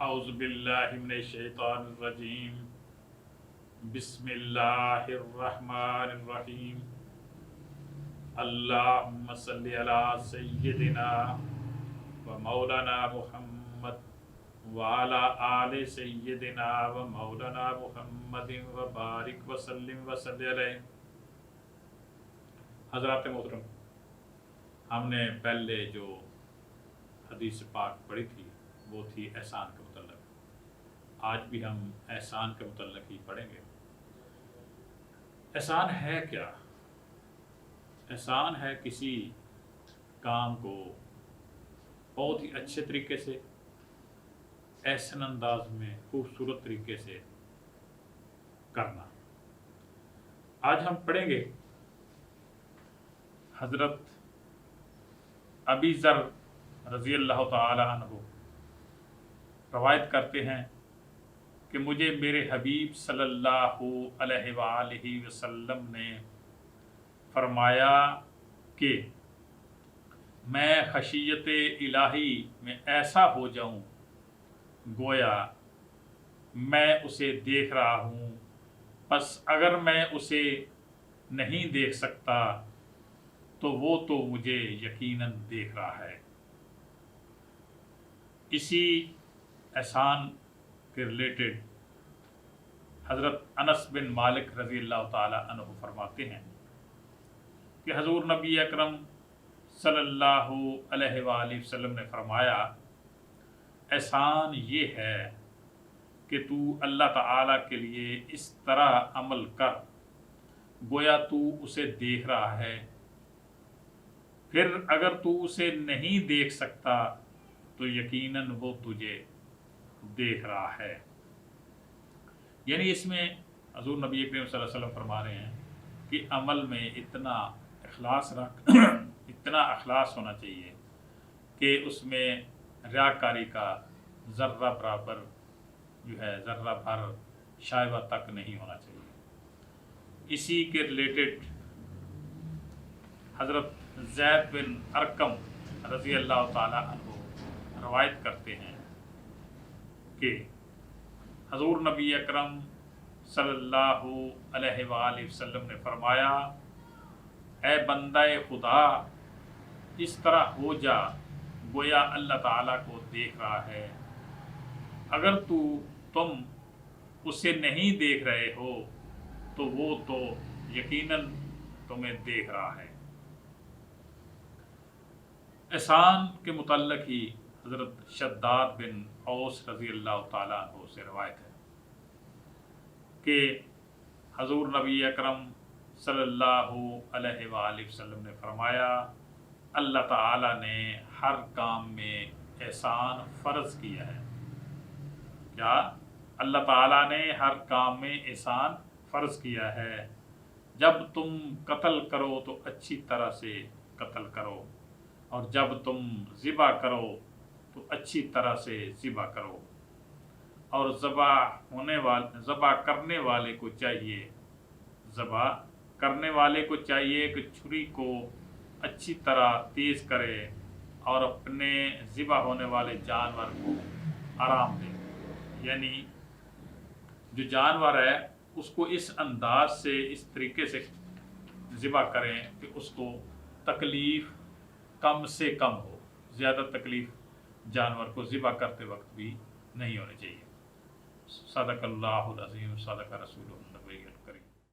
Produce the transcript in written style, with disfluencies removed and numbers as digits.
اعوذ باللہ من الشیطان الرجیم بسم اللہ الرحمن الرحیم اللہم صلی علی سیدنا و مولانا محمد وعلی آل سیدنا و مولانا محمد و بارک وسلم وصلی علیہ۔ حضرات محترم، ہم نے پہلے جو حدیث پاک پڑھی تھی وہ تھی احسان کے متعلق۔ آج بھی ہم احسان کے متعلق ہی پڑھیں گے۔ احسان ہے کیا؟ احسان ہے کسی کام کو بہت ہی اچھے طریقے سے، احسن انداز میں، خوبصورت طریقے سے کرنا۔ آج ہم پڑھیں گے حضرت ابی ذر رضی اللہ تعالی عنہ روایت کرتے ہیں کہ مجھے میرے حبیب صلی اللہ علیہ وآلہ وسلم نے فرمایا کہ میں خشیت الہی میں ایسا ہو جاؤں گویا میں اسے دیکھ رہا ہوں، پس اگر میں اسے نہیں دیکھ سکتا تو وہ تو مجھے یقیناً دیکھ رہا ہے۔ اسی احسان کے ریلیٹڈ حضرت انس بن مالک رضی اللہ تعالی عنہ فرماتے ہیں کہ حضور نبی اکرم صلی اللہ علیہ وآلہ وسلم نے فرمایا، احسان یہ ہے کہ تو اللہ تعالی کے لیے اس طرح عمل کر گویا تو اسے دیکھ رہا ہے، پھر اگر تو اسے نہیں دیکھ سکتا تو یقیناً وہ تجھے دیکھ رہا ہے۔ یعنی اس میں حضور نبی کریم صلی اللہ علیہ وسلم فرما رہے ہیں کہ عمل میں اتنا اخلاص ہونا چاہیے کہ اس میں ریاکاری کا ذرہ برابر جو ہے، ذرہ بھر شائبہ تک نہیں ہونا چاہیے۔ اسی کے ریلیٹڈ حضرت زید بن ارقم رضی اللہ تعالی عنہ روایت کرتے ہیں کہ حضور نبی اکرم صلی اللہ علیہ وآلہ وسلم نے فرمایا، اے بندہ خدا اس طرح ہو جا گویا اللہ تعالیٰ کو دیکھ رہا ہے، اگر تم اسے نہیں دیکھ رہے ہو تو وہ تو یقیناً تمہیں دیکھ رہا ہے۔ احسان کے متعلق ہی حضرت شداد بن اوس رضی اللہ تعالیٰ عنہ سے روایت ہے کہ حضور نبی اکرم صلی اللہ علیہ وآلہ وسلم نے فرمایا، اللہ تعالیٰ نے ہر کام میں احسان فرض کیا ہے۔ کیا؟ اللہ تعالیٰ نے ہر کام میں احسان فرض کیا ہے۔ جب تم قتل کرو تو اچھی طرح سے قتل کرو، اور جب تم ذبح کرو تو اچھی طرح سے ذبح کرو، اور ذبح کرنے والے کو چاہیے کہ چھری کو اچھی طرح تیز کرے اور اپنے ذبح ہونے والے جانور کو آرام دے۔ یعنی جو جانور ہے اس کو اس انداز سے، اس طریقے سے ذبح کریں کہ اس کو تکلیف کم سے کم ہو، زیادہ تکلیف جانور کو ذبح کرتے وقت بھی نہیں ہونی چاہیے۔ صدق اللہ العظیم، صدق رسول النبی۔